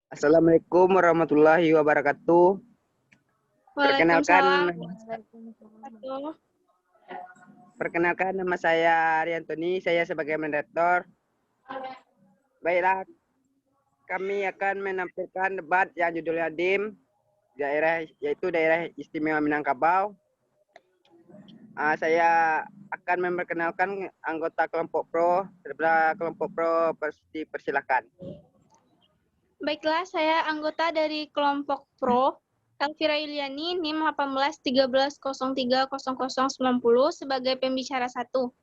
Assalamualaikum warahmatullahi wabarakatuh. Waalaikumsalam. Perkenalkan nama saya Ariantoni, saya sebagai moderator. Baiklah, kami akan menampilkan debat yang judulnya DIM, yaitu Daerah Istimewa Minangkabau. Saya akan memperkenalkan anggota kelompok pro. Sebelah kelompok pro dipersilakan. Baiklah, saya anggota dari kelompok pro, Elvira Yuliani, NIM 1813030090 sebagai pembicara 1.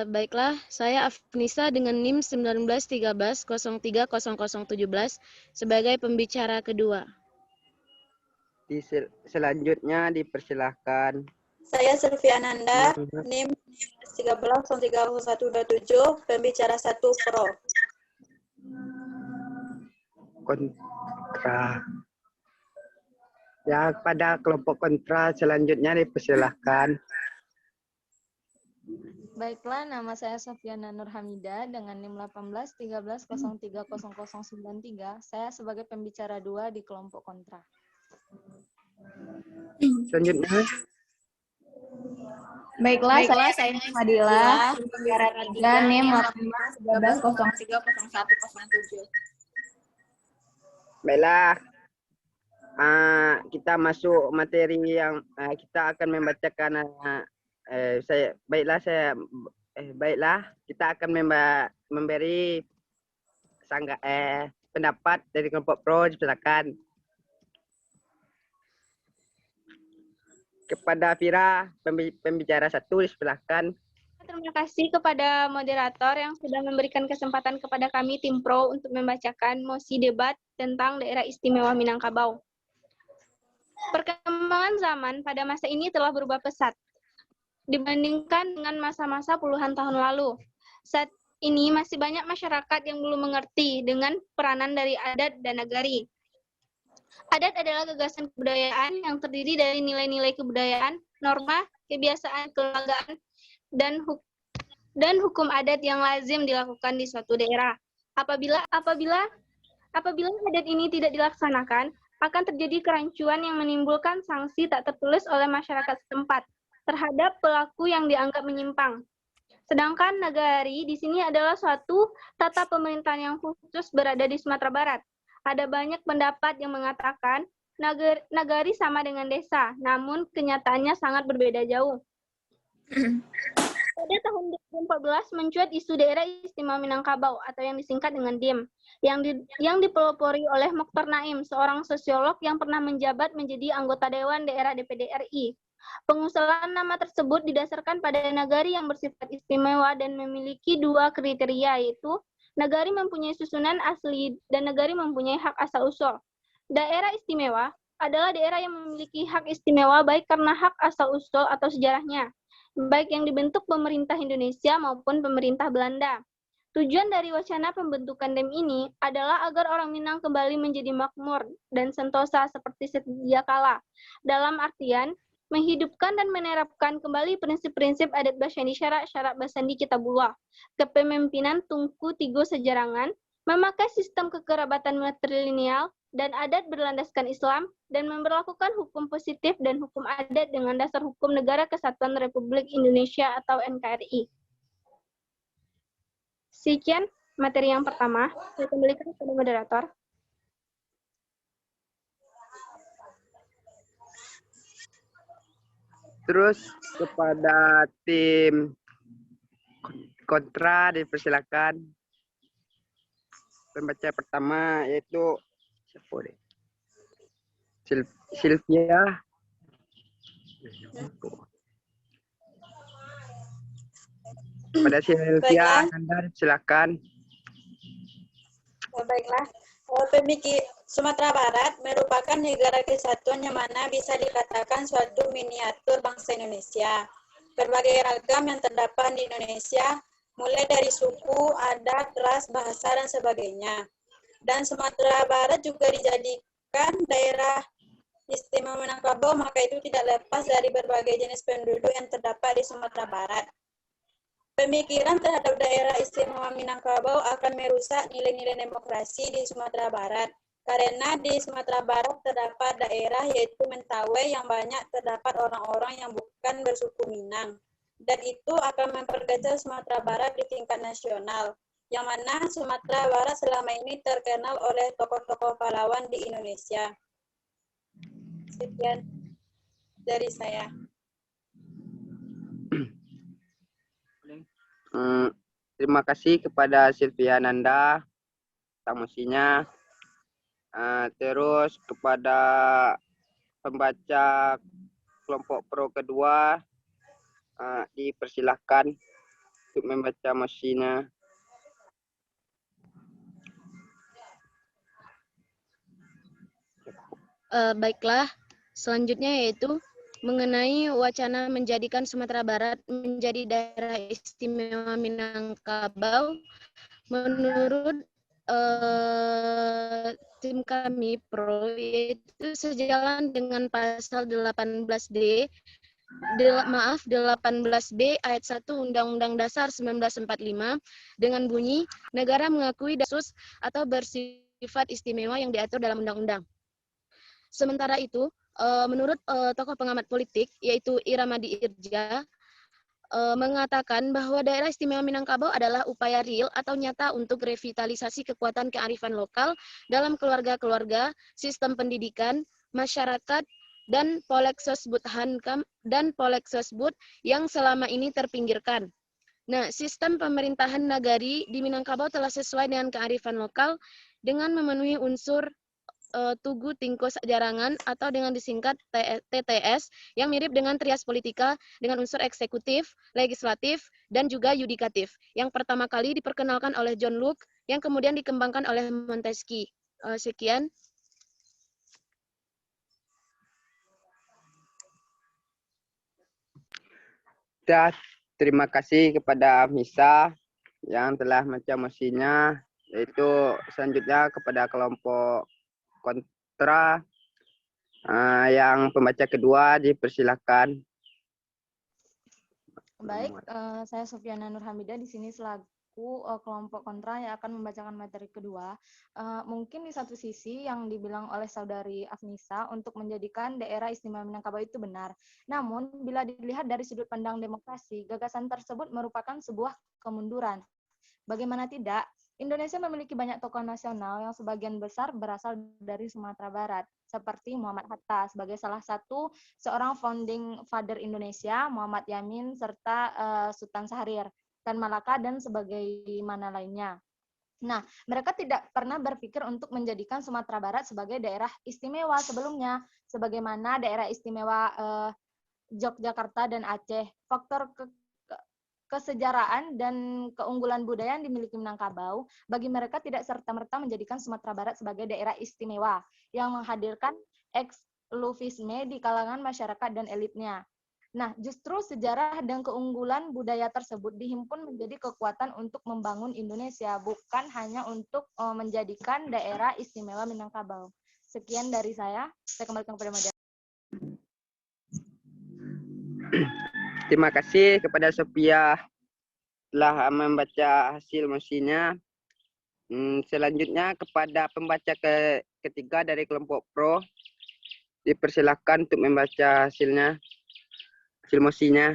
Baiklah, saya Afnisa dengan NIM 1913030017 sebagai pembicara kedua. Selanjutnya dipersilahkan. Saya Sylviananda, NIM 13030127, pembicara 1 pro. Kontra. Ya, pada kelompok kontra selanjutnya dipersilahkan. Baiklah, nama saya Sofiana Nurhamida dengan NIM 1813030093. Saya sebagai pembicara 2 di kelompok kontra. Selanjutnya. Baiklah, saya Fadila, pembicara 3, NIM 1813030107. Baiklah, kita masuk materi yang kita akan membacakan. Baiklah, kita akan memberi pendapat dari kelompok pro. Silakan. Kepada Fira, pembicara 1, silakan. Terima kasih kepada moderator yang sudah memberikan kesempatan kepada kami tim pro untuk membacakan mosi debat tentang Daerah Istimewa Minangkabau. Perkembangan zaman pada masa ini telah berubah pesat dibandingkan dengan masa-masa puluhan tahun lalu. Saat ini masih banyak masyarakat yang belum mengerti dengan peranan dari adat dan nagari. Adat adalah gagasan kebudayaan yang terdiri dari nilai-nilai kebudayaan, norma, kebiasaan, kelembagaan, dan hukum adat yang lazim dilakukan di suatu daerah. Apabila adat ini tidak dilaksanakan, akan terjadi kerancuan yang menimbulkan sanksi tak tertulis oleh masyarakat setempat terhadap pelaku yang dianggap menyimpang. Sedangkan nagari di sini adalah suatu tata pemerintahan yang khusus berada di Sumatera Barat. Ada banyak pendapat yang mengatakan nagari sama dengan desa, namun kenyataannya sangat berbeda jauh. Pada tahun 2014 mencuat isu Daerah Istimewa Minangkabau atau yang disingkat dengan DIM, yang dipelopori oleh Mokhtar Naim, seorang sosiolog yang pernah menjabat menjadi anggota Dewan Daerah DPD RI. Pengusulan nama tersebut didasarkan pada nagari yang bersifat istimewa dan memiliki 2 kriteria, yaitu nagari mempunyai susunan asli dan nagari mempunyai hak asal-usul. Daerah istimewa adalah daerah yang memiliki hak istimewa baik karena hak asal-usul atau sejarahnya, baik yang dibentuk pemerintah Indonesia maupun pemerintah Belanda. Tujuan dari wacana pembentukan DIM ini adalah agar orang Minang kembali menjadi makmur dan sentosa seperti sedia kala. Dalam artian, menghidupkan dan menerapkan kembali prinsip-prinsip adat Basyani syarat Basandi Kitabullah, kepemimpinan Tunku Tigo Sejarangan, memakai sistem kekerabatan matrilineal dan adat berlandaskan Islam, dan memberlakukan hukum positif dan hukum adat dengan dasar hukum Negara Kesatuan Republik Indonesia atau NKRI. Sekian materi yang pertama, saya kembalikan kepada moderator. Terus kepada tim kontra dipersilakan. Pembaca pertama yaitu Sylvia. Pada Sylvia, Anda silakan. Baiklah, Sumatera Barat merupakan negara kesatuan yang mana bisa dikatakan suatu miniatur bangsa Indonesia. Berbagai ragam yang terdapat di Indonesia, mulai dari suku, adat, ras, bahasa, dan sebagainya. Dan Sumatera Barat juga dijadikan daerah istimewa Minangkabau, maka itu tidak lepas dari berbagai jenis penduduk yang terdapat di Sumatera Barat. Pemikiran terhadap daerah istimewa Minangkabau akan merusak nilai-nilai demokrasi di Sumatera Barat. Karena di Sumatera Barat terdapat daerah yaitu Mentawai yang banyak terdapat orang-orang yang bukan bersuku Minang. Dan itu akan memperkecil Sumatera Barat di tingkat nasional. Yang mana Sumatera Barat selama ini terkenal oleh tokoh-tokoh pahlawan di Indonesia. Sekian dari saya. Terima kasih kepada Sylvia Nanda tamusinya. Terus kepada pembaca kelompok pro kedua dipersilahkan untuk membaca mosinya. Baiklah, selanjutnya yaitu mengenai wacana menjadikan Sumatera Barat menjadi daerah istimewa Minangkabau. Menurut tim kami pro, yaitu sejalan dengan pasal 18D 18B ayat 1 Undang-Undang Dasar 1945 dengan bunyi negara mengakui dasus atau bersifat istimewa yang diatur dalam undang-undang. Sementara itu, menurut tokoh pengamat politik yaitu Iramadi Irja mengatakan bahwa daerah istimewa Minangkabau adalah upaya real atau nyata untuk revitalisasi kekuatan kearifan lokal dalam keluarga-keluarga, sistem pendidikan, masyarakat, dan Polexosbud Hankam dan Polexosbud yang selama ini terpinggirkan. Nah, sistem pemerintahan nagari di Minangkabau telah sesuai dengan kearifan lokal dengan memenuhi unsur Tugu Tingko Jarangan atau dengan disingkat TTS yang mirip dengan trias politika dengan unsur eksekutif, legislatif, dan juga yudikatif. Yang pertama kali diperkenalkan oleh John Locke yang kemudian dikembangkan oleh Montesquieu. Sekian. Terima kasih kepada Misa yang telah membaca mosinya, yaitu selanjutnya kepada kelompok kontra yang pembaca kedua dipersilakan. Baik, saya Sofiana Nurhamidah di sini selaku kelompok kontra yang akan membacakan materi kedua. Mungkin di satu sisi yang dibilang oleh saudari Afnisa untuk menjadikan daerah istimewa Minangkabau itu benar. Namun, bila dilihat dari sudut pandang demokrasi, gagasan tersebut merupakan sebuah kemunduran. Bagaimana tidak, Indonesia memiliki banyak tokoh nasional yang sebagian besar berasal dari Sumatera Barat, seperti Muhammad Hatta sebagai salah satu seorang founding father Indonesia, Muhammad Yamin, serta Sultan Syahrir, Tan Malaka, dan sebagaimana lainnya. Nah, mereka tidak pernah berpikir untuk menjadikan Sumatera Barat sebagai daerah istimewa sebelumnya, sebagaimana daerah istimewa Yogyakarta dan Aceh. Faktor kesejarahan dan keunggulan budaya yang dimiliki Minangkabau, bagi mereka tidak serta-merta menjadikan Sumatera Barat sebagai daerah istimewa yang menghadirkan eksklusivisme di kalangan masyarakat dan elitnya. Nah, justru sejarah dan keunggulan budaya tersebut dihimpun menjadi kekuatan untuk membangun Indonesia, bukan hanya untuk menjadikan daerah istimewa Minangkabau. Sekian dari saya kembalikan kepada moderator. Terima kasih kepada Sophia telah membaca hasil mosinya. Selanjutnya kepada pembaca ketiga dari kelompok pro, dipersilakan untuk membaca hasil mosinya.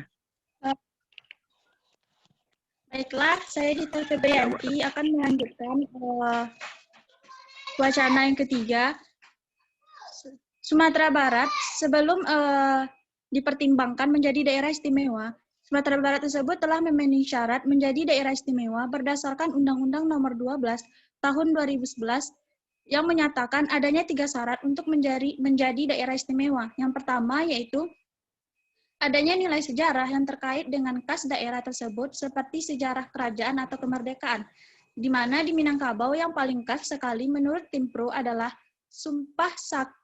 Baiklah, saya Dita Febrianti akan melanjutkan wacana yang ketiga. Sumatera Barat sebelum dipertimbangkan menjadi daerah istimewa, Sumatera Barat tersebut telah memenuhi syarat menjadi daerah istimewa berdasarkan Undang-Undang Nomor 12 Tahun 2011 yang menyatakan adanya 3 syarat untuk menjadi daerah istimewa. Yang pertama yaitu adanya nilai sejarah yang terkait dengan khas daerah tersebut seperti sejarah kerajaan atau kemerdekaan, di mana di Minangkabau yang paling khas sekali menurut tim pro adalah Sumpah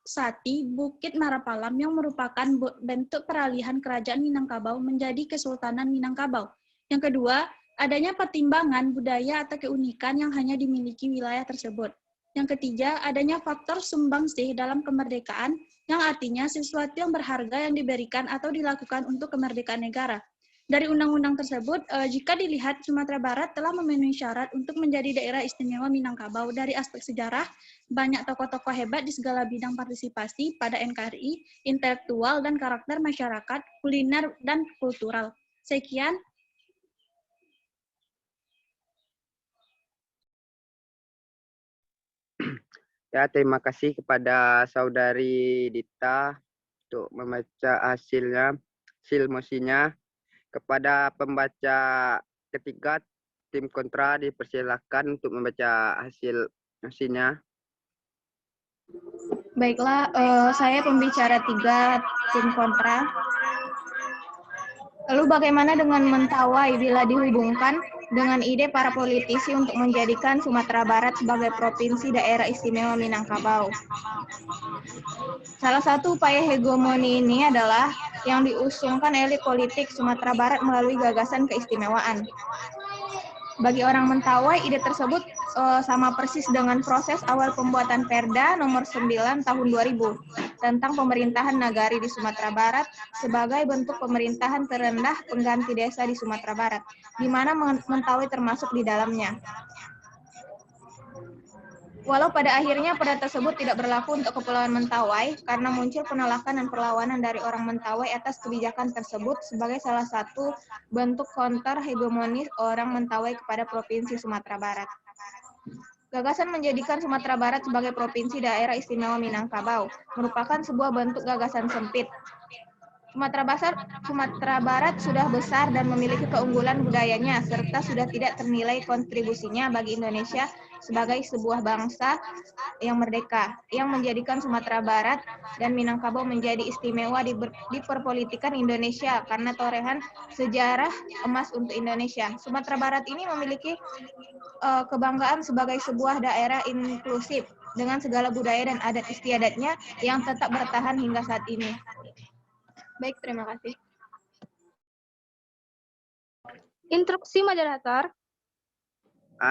Sati Bukit Marapalam yang merupakan bentuk peralihan kerajaan Minangkabau menjadi Kesultanan Minangkabau. Yang kedua, adanya pertimbangan budaya atau keunikan yang hanya dimiliki wilayah tersebut. Yang ketiga, adanya faktor sumbangsih dalam kemerdekaan yang artinya sesuatu yang berharga yang diberikan atau dilakukan untuk kemerdekaan negara. Dari undang-undang tersebut, jika dilihat Sumatera Barat telah memenuhi syarat untuk menjadi daerah istimewa Minangkabau. Dari aspek sejarah, banyak tokoh-tokoh hebat di segala bidang partisipasi pada NKRI, intelektual dan karakter masyarakat, kuliner, dan kultural. Sekian. Ya, terima kasih kepada Saudari Dita untuk membaca hasil mosinya. Kepada pembaca ketiga, tim kontra dipersilakan untuk membaca hasil mosinya. Baiklah, saya pembicara 3 tim kontra. Lalu bagaimana dengan mentawai bila dihubungkan dengan ide para politisi untuk menjadikan Sumatera Barat sebagai provinsi daerah istimewa Minangkabau? Salah satu upaya hegemoni ini adalah yang diusungkan elit politik Sumatera Barat melalui gagasan keistimewaan. Bagi orang Mentawai, ide tersebut sama persis dengan proses awal pembuatan Perda nomor 9 tahun 2000 tentang pemerintahan nagari di Sumatera Barat sebagai bentuk pemerintahan terendah pengganti desa di Sumatera Barat, di mana Mentawai termasuk di dalamnya. Walau pada akhirnya perda tersebut tidak berlaku untuk Kepulauan Mentawai karena muncul penolakan dan perlawanan dari orang Mentawai atas kebijakan tersebut sebagai salah satu bentuk counter hegemonis orang Mentawai kepada Provinsi Sumatera Barat. Gagasan menjadikan Sumatera Barat sebagai Provinsi Daerah Istimewa Minangkabau merupakan sebuah bentuk gagasan sempit. Sumatera Barat sudah besar dan memiliki keunggulan budayanya serta sudah tidak ternilai kontribusinya bagi Indonesia sebagai sebuah bangsa yang merdeka, yang menjadikan Sumatera Barat dan Minangkabau menjadi istimewa di perpolitikan Indonesia karena torehan sejarah emas untuk Indonesia. Sumatera Barat ini memiliki kebanggaan sebagai sebuah daerah inklusif dengan segala budaya dan adat istiadatnya yang tetap bertahan hingga saat ini. Baik, terima kasih. Instruksi moderator.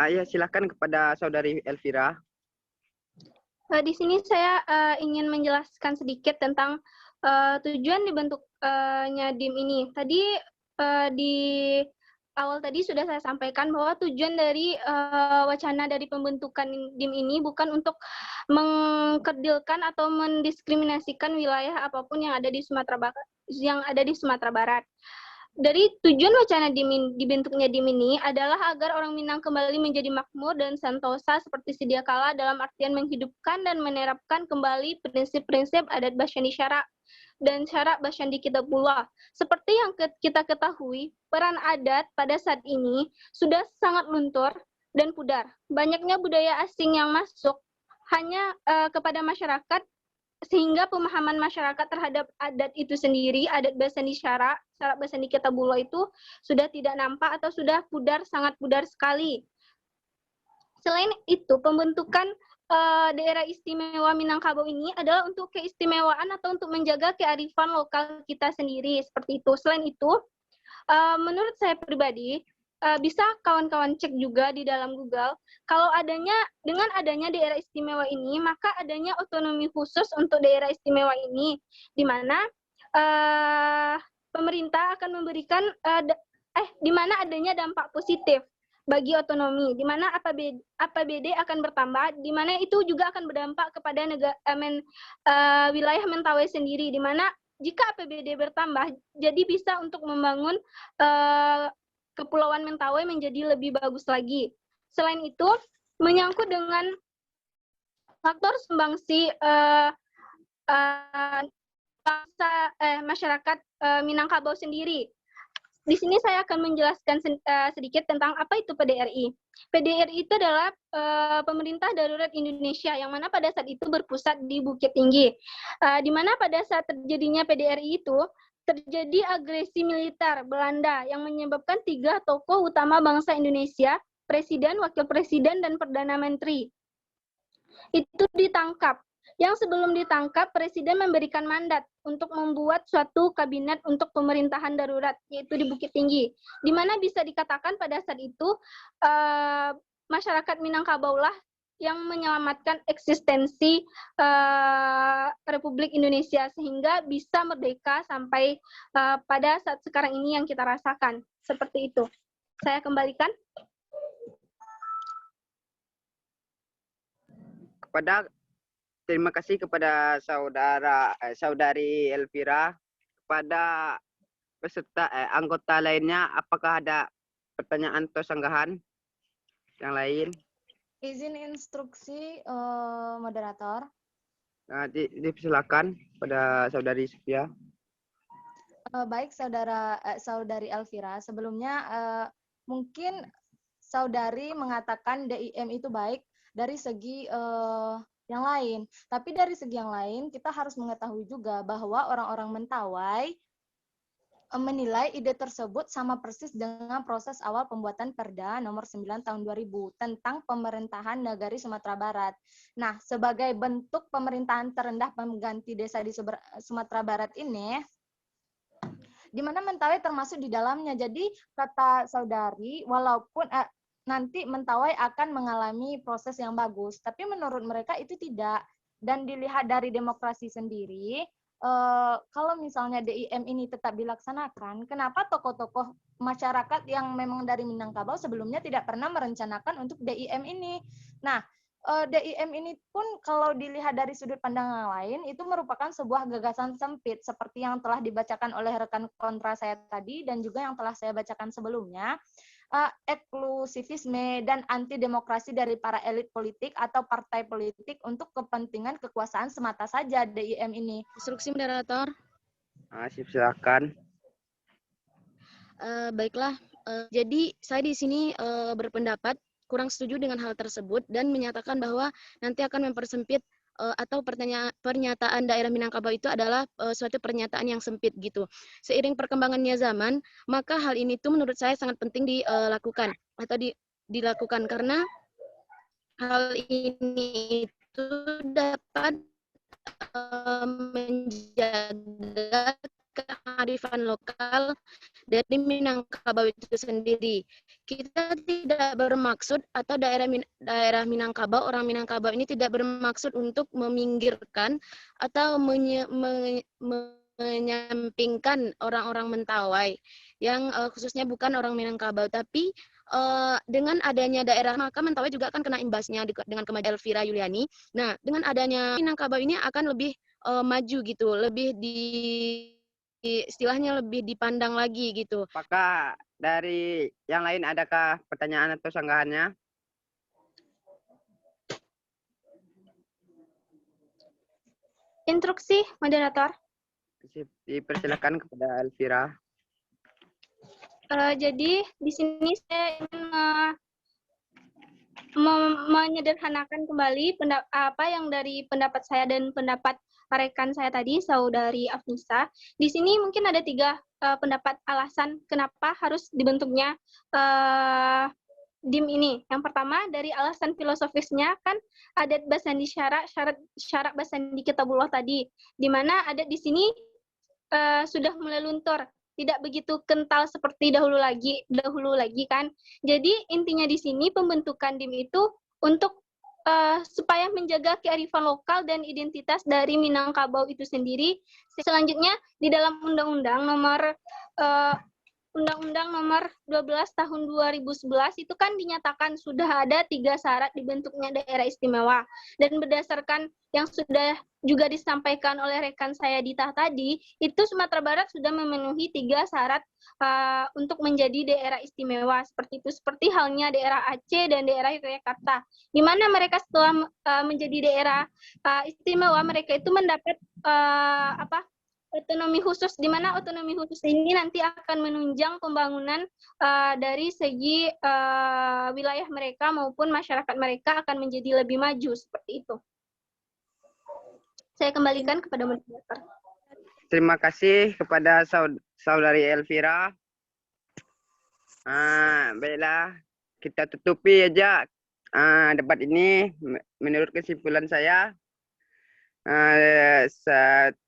Ya, silakan kepada Saudari Elvira. Di sini saya ingin menjelaskan sedikit tentang tujuan dibentuknya DIM ini. Tadi di awal tadi sudah saya sampaikan bahwa tujuan dari wacana dari pembentukan DIM ini bukan untuk mengkerdilkan atau mendiskriminasikan wilayah apapun yang ada di Sumatera Barat. Dari tujuan wacana dibentuknya DIM ini adalah agar orang Minang kembali menjadi makmur dan sentosa seperti sedia kala dalam artian menghidupkan dan menerapkan kembali prinsip-prinsip adat Basyandi Syara dan Syara Basyandi Kitabullah. Seperti yang kita ketahui, peran adat pada saat ini sudah sangat luntur dan pudar. Banyaknya budaya asing yang masuk hanya kepada masyarakat sehingga pemahaman masyarakat terhadap adat itu sendiri, adat Basyandi Syara, Syara Basyandi Kitabullah itu sudah tidak nampak atau sudah pudar, sangat pudar sekali. Selain itu, pembentukan daerah istimewa Minangkabau ini adalah untuk keistimewaan atau untuk menjaga kearifan lokal kita sendiri, seperti itu. Selain itu, menurut saya pribadi, bisa kawan-kawan cek juga di dalam Google, kalau dengan adanya daerah istimewa ini, maka adanya otonomi khusus untuk daerah istimewa ini, di mana pemerintah akan memberikan, di mana adanya dampak positif bagi otonomi, di mana APBD akan bertambah, di mana itu juga akan berdampak kepada wilayah Mentawai sendiri, di mana jika APBD bertambah, jadi bisa untuk membangun Kepulauan Mentawai menjadi lebih bagus lagi. Selain itu, menyangkut dengan faktor sumbangsi masyarakat Minangkabau sendiri. Di sini saya akan menjelaskan sedikit tentang apa itu PDRI. PDRI itu adalah Pemerintah Darurat Indonesia, yang mana pada saat itu berpusat di Bukit Tinggi. Di mana pada saat terjadinya PDRI itu, terjadi agresi militer Belanda yang menyebabkan 3 tokoh utama bangsa Indonesia, Presiden, Wakil Presiden, dan Perdana Menteri, itu ditangkap. Yang sebelum ditangkap, Presiden memberikan mandat untuk membuat suatu kabinet untuk pemerintahan darurat, yaitu di Bukit Tinggi, di mana bisa dikatakan pada saat itu masyarakat Minangkabau lah yang menyelamatkan eksistensi Republik Indonesia sehingga bisa merdeka sampai pada saat sekarang ini yang kita rasakan. Seperti itu. Saya kembalikan. Terima kasih kepada saudari Elvira. Kepada peserta anggota lainnya, apakah ada pertanyaan atau sanggahan yang lain? Izin instruksi moderator. Nah, dipersilakan pada saudari Sofia. Baik saudari Elvira, sebelumnya mungkin saudari mengatakan DIM itu baik dari segi yang lain. Tapi dari segi yang lain, kita harus mengetahui juga bahwa orang-orang Mentawai menilai ide tersebut sama persis dengan proses awal pembuatan Perda nomor 9 tahun 2000 tentang pemerintahan Nagari Sumatera Barat. Nah, sebagai bentuk pemerintahan terendah pengganti desa di Sumatera Barat ini, di mana Mentawai termasuk di dalamnya. Jadi, kata saudari, walaupun nanti Mentawai akan mengalami proses yang bagus, tapi menurut mereka itu tidak. Dan dilihat dari demokrasi sendiri, kalau misalnya DIM ini tetap dilaksanakan, kenapa tokoh-tokoh masyarakat yang memang dari Minangkabau sebelumnya tidak pernah merencanakan untuk DIM ini? Nah, DIM ini pun kalau dilihat dari sudut pandang yang lain, itu merupakan sebuah gagasan sempit, seperti yang telah dibacakan oleh rekan kontra saya tadi, dan juga yang telah saya bacakan sebelumnya, eksklusivisme dan anti demokrasi dari para elit politik atau partai politik untuk kepentingan kekuasaan semata saja DIM ini. Instruksi moderator. Silakan. Baiklah, jadi saya di sini berpendapat kurang setuju dengan hal tersebut dan menyatakan bahwa nanti akan mempersempit atau pernyataan daerah Minangkabau itu adalah suatu pernyataan yang sempit gitu. Seiring perkembangannya zaman, maka hal ini tuh menurut saya sangat penting dilakukan atau dilakukan karena hal ini itu dapat menjaga kearifan lokal dari Minangkabau itu sendiri. Kita tidak bermaksud atau daerah Minangkabau, orang Minangkabau ini tidak bermaksud untuk meminggirkan atau menyampingkan orang-orang Mentawai yang khususnya bukan orang Minangkabau, tapi dengan adanya daerah maka Mentawai juga akan kena imbasnya dengan kemajuan Elvira Yuliani. Nah, dengan adanya Minangkabau ini akan lebih maju gitu, lebih istilahnya lebih dipandang lagi gitu. Apakah dari yang lain adakah pertanyaan atau sanggahannya? Instruksi moderator. Dipersilakan kepada Elvira. Jadi di sini saya ingin menyederhanakan kembali apa yang dari pendapat saya dan pendapat rekan saya tadi, saudari Afnisa. Di sini mungkin ada 3 pendapat alasan kenapa harus dibentuknya DIM ini. Yang pertama dari alasan filosofisnya kan adat basandi syarat basandi kitabullah tadi, di mana adat di sini sudah mulai luntur, tidak begitu kental seperti dahulu lagi kan. Jadi intinya di sini pembentukan DIM itu untuk supaya menjaga kearifan lokal dan identitas dari Minangkabau itu sendiri. Selanjutnya di dalam Undang-Undang nomor 12 tahun 2011 itu kan dinyatakan sudah ada 3 syarat dibentuknya daerah istimewa. Dan berdasarkan yang sudah juga disampaikan oleh rekan saya Dita tadi, itu Sumatera Barat sudah memenuhi 3 syarat untuk menjadi daerah istimewa. Seperti itu, seperti halnya daerah Aceh dan daerah Yogyakarta. Di mana mereka setelah menjadi daerah istimewa, mereka itu mendapat otonomi khusus, di mana otonomi khusus ini nanti akan menunjang pembangunan dari segi wilayah mereka maupun masyarakat mereka akan menjadi lebih maju, seperti itu. Saya kembalikan kepada moderator. Terima kasih kepada saudari Elvira. Baiklah, kita tutupi aja debat ini. Menurut kesimpulan saya,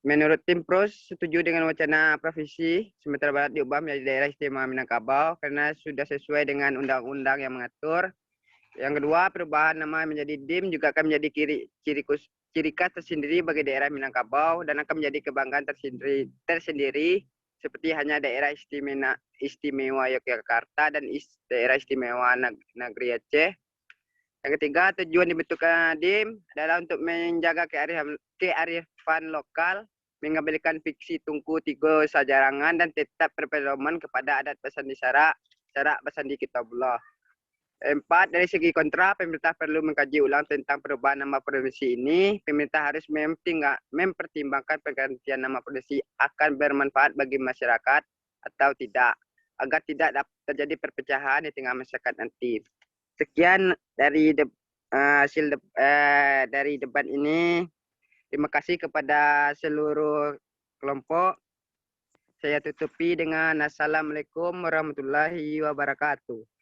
menurut tim PROS setuju dengan wacana provinsi Sumatera Barat diubah menjadi daerah istimewa Minangkabau karena sudah sesuai dengan undang-undang yang mengatur Yang kedua, perubahan nama menjadi DIM juga akan menjadi ciri khas tersendiri bagi daerah Minangkabau dan akan menjadi kebanggaan tersendiri seperti hanya daerah istimewa Yogyakarta dan daerah istimewa Negeri Aceh. Yang ketiga, tujuan dibentuknya DIM adalah untuk menjaga kearifan lokal, mengembalikan fiksi Tungku Tiga Sajarangan dan tetap berpedoman kepada adat Basandi Sarak Basandi Kitabullah. 4. Dari segi kontra, pemerintah perlu mengkaji ulang tentang perubahan nama provinsi ini. Pemerintah harus mempertimbangkan pergantian nama provinsi akan bermanfaat bagi masyarakat atau tidak, agar tidak terjadi perpecahan di tengah masyarakat nanti. Sekian dari hasil dari debat ini. Terima kasih kepada seluruh kelompok. Saya tutupi dengan Assalamualaikum warahmatullahi wabarakatuh.